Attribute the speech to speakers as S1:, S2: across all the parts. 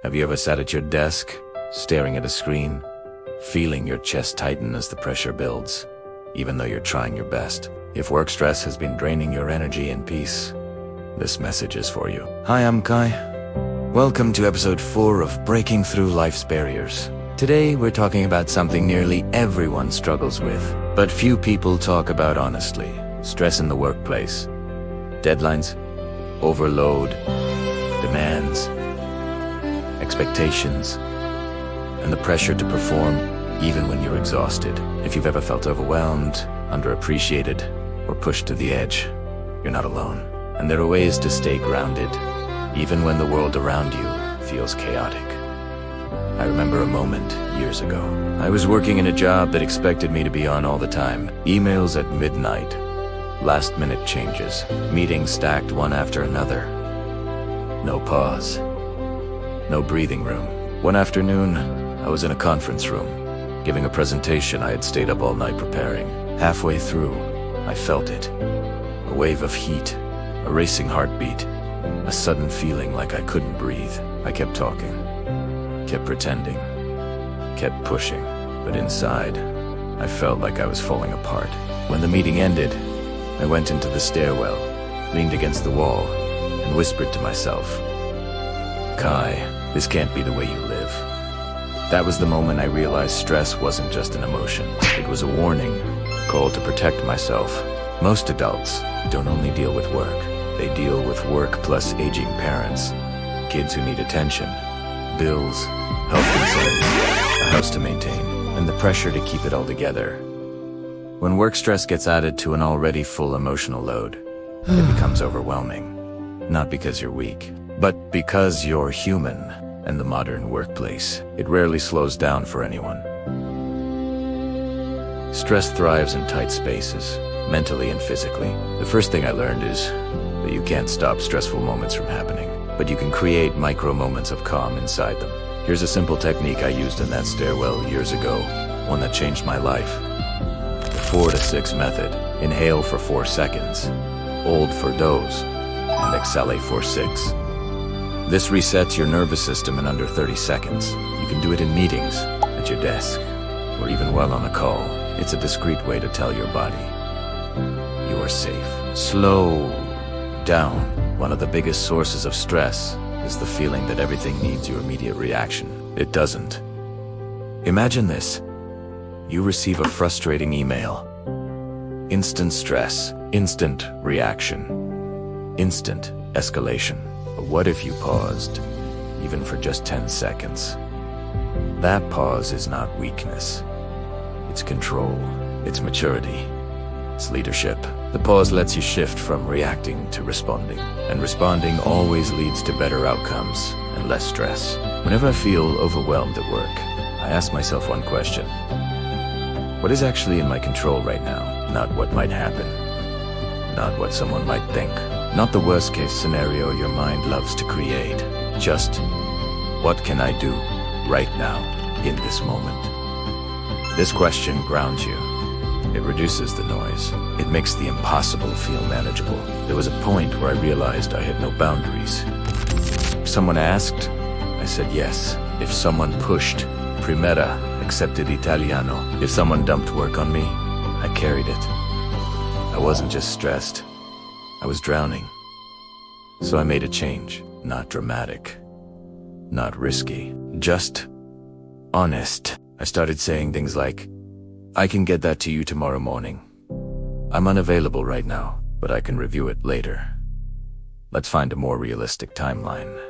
S1: Have you ever sat at your desk, staring at a screen, feeling your chest tighten as the pressure builds, even though you're trying your best? If work stress has been draining your energy and peace, this message is for you. Hi, I'm Kai. Welcome to episode 4 of Breaking Through Life's Barriers. Today, we're talking about something nearly everyone struggles with, but few people talk about honestly. Stress in the workplace. Deadlines, overload, demands, expectations, and the pressure to perform even when you're exhausted. If you've ever felt overwhelmed, underappreciated, or pushed to the edge, you're not alone. And there are ways to stay grounded, even when the world around you feels chaotic. I remember a moment years ago. I was working in a job that expected me to be on all the time. Emails at midnight, last-minute changes, meetings stacked one after another. No pause. No breathing room. One afternoon, I was in a conference room, giving a presentation I had stayed up all night preparing. Halfway through, I felt it. A wave of heat, a racing heartbeat, a sudden feeling like I couldn't breathe. I kept talking, kept pretending, kept pushing, but inside, I felt like I was falling apart. When the meeting ended, I went into the stairwell, leaned against the wall, and whispered to myself, Kai, this can't be the way you live. That was the moment I realized stress wasn't just an emotion. It was a warning, a call to protect myself. Most adults don't only deal with work. They deal with work plus aging parents, kids who need attention, bills, health concerns, a house to maintain, and the pressure to keep it all together. When work stress gets added to an already full emotional load, it becomes overwhelming. Not because you're weak, but because you're human. And the modern workplace, it rarely slows down for anyone. Stress thrives in tight spaces, mentally and physically. The first thing I learned is that you can't stop stressful moments from happening, but you can create micro moments of calm inside them. Here's a simple technique I used in that stairwell years ago, one that changed my life. The 4 to 6 method. Inhale for 4 seconds, hold for doze, and exhale for 6. This resets your nervous system in under 30 seconds. You can do it in meetings, at your desk, or even while on a call. It's a discreet way to tell your body, you are safe. Slow down. One of the biggest sources of stress is the feeling that everything needs your immediate reaction. It doesn't. Imagine this. You receive a frustrating email. Instant stress, instant reaction, instant escalation. But what if you paused, even for just 10 seconds? That pause is not weakness. It's control. It's maturity. It's leadership. The pause lets you shift from reacting to responding. And responding always leads to better outcomes and less stress. Whenever I feel overwhelmed at work, I ask myself one question. What is actually in my control right now? Not what might happen. Not what someone might think. Not the worst-case scenario your mind loves to create. Just, what can I do right now, in this moment? This question grounds you. It reduces the noise. It makes the impossible feel manageable. There was a point where I realized I had no boundaries. If someone asked, I said yes. If someone pushed, primera, accepted Italiano. If someone dumped work on me, I carried it. I wasn't just stressed. I was drowning. So I made a change. Not dramatic. Not risky. Just honest. I started saying things like, I can get that to you tomorrow morning. I'm unavailable right now, but I can review it later. Let's find a more realistic timeline.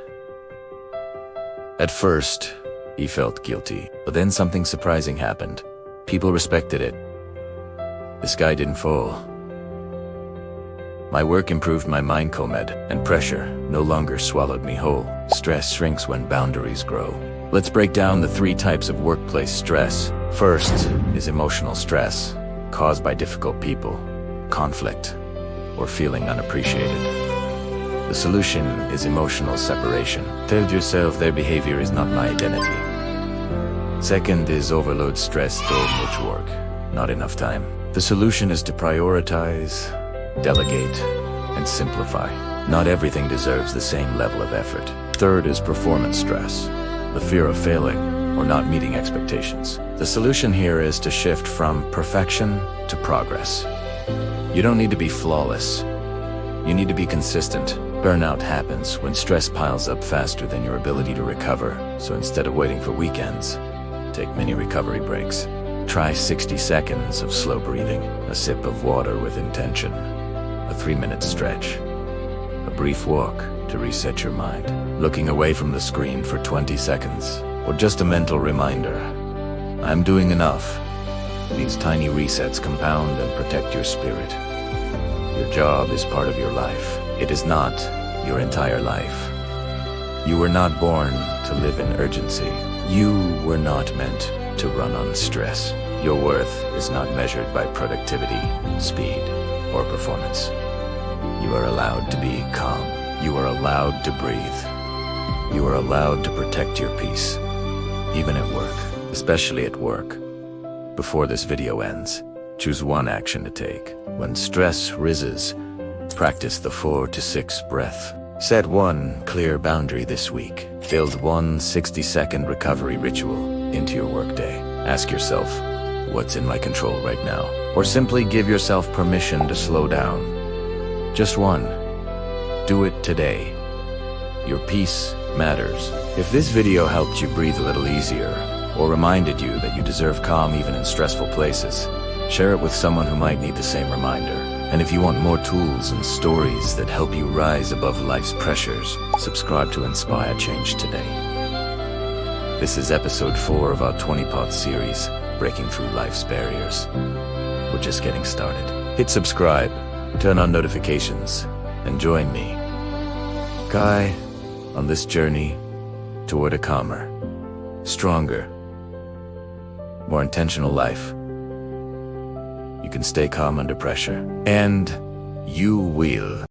S1: At first, he felt guilty, but then something surprising happened. People respected it. The sky didn't fall. My work improved my mind comed, and pressure no longer swallowed me whole. Stress shrinks when boundaries grow. Let's break down the 3 types of workplace stress. First is emotional stress, caused by difficult people, conflict, or feeling unappreciated. The solution is emotional separation. Tell yourself their behavior is not my identity. Second is overload stress, too much work, not enough time. The solution is to prioritize, delegate, and simplify. Not everything deserves the same level of effort. Third is performance stress, the fear of failing or not meeting expectations. The solution here is to shift from perfection to progress. You don't need to be flawless. You need to be consistent. Burnout happens when stress piles up faster than your ability to recover. So instead of waiting for weekends, take mini recovery breaks. Try 60 seconds of slow breathing, a sip of water with intention, a 3-minute stretch, a brief walk to reset your mind, looking away from the screen for 20 seconds, or just a mental reminder, I'm doing enough. These tiny resets compound and protect your spirit. Your job is part of your life. It is not your entire life. You were not born to live in urgency. You were not meant to run on stress. Your worth is not measured by productivity, speed, or performance. You are allowed to be calm. You are allowed to breathe. You are allowed to protect your peace, even at work, especially at work. Before this video ends, choose one action to take. When stress rises, practice the 4 to 6 breath. Set one clear boundary this week. Build one 60-second recovery ritual into your workday. Ask yourself, what's in my control right now? Or simply give yourself permission to slow down. Just one. Do it today. Your peace matters. If this video helped you breathe a little easier, or reminded you that you deserve calm even in stressful places, share it with someone who might need the same reminder. And if you want more tools and stories that help you rise above life's pressures, subscribe to Inspire Change today. This is episode 4 of our 20-part series, Breaking Through Life's Barriers. We're just getting started. Hit subscribe, turn on notifications, and join me, Kai, on this journey toward a calmer, stronger, more intentional life. You can stay calm under pressure, and you will.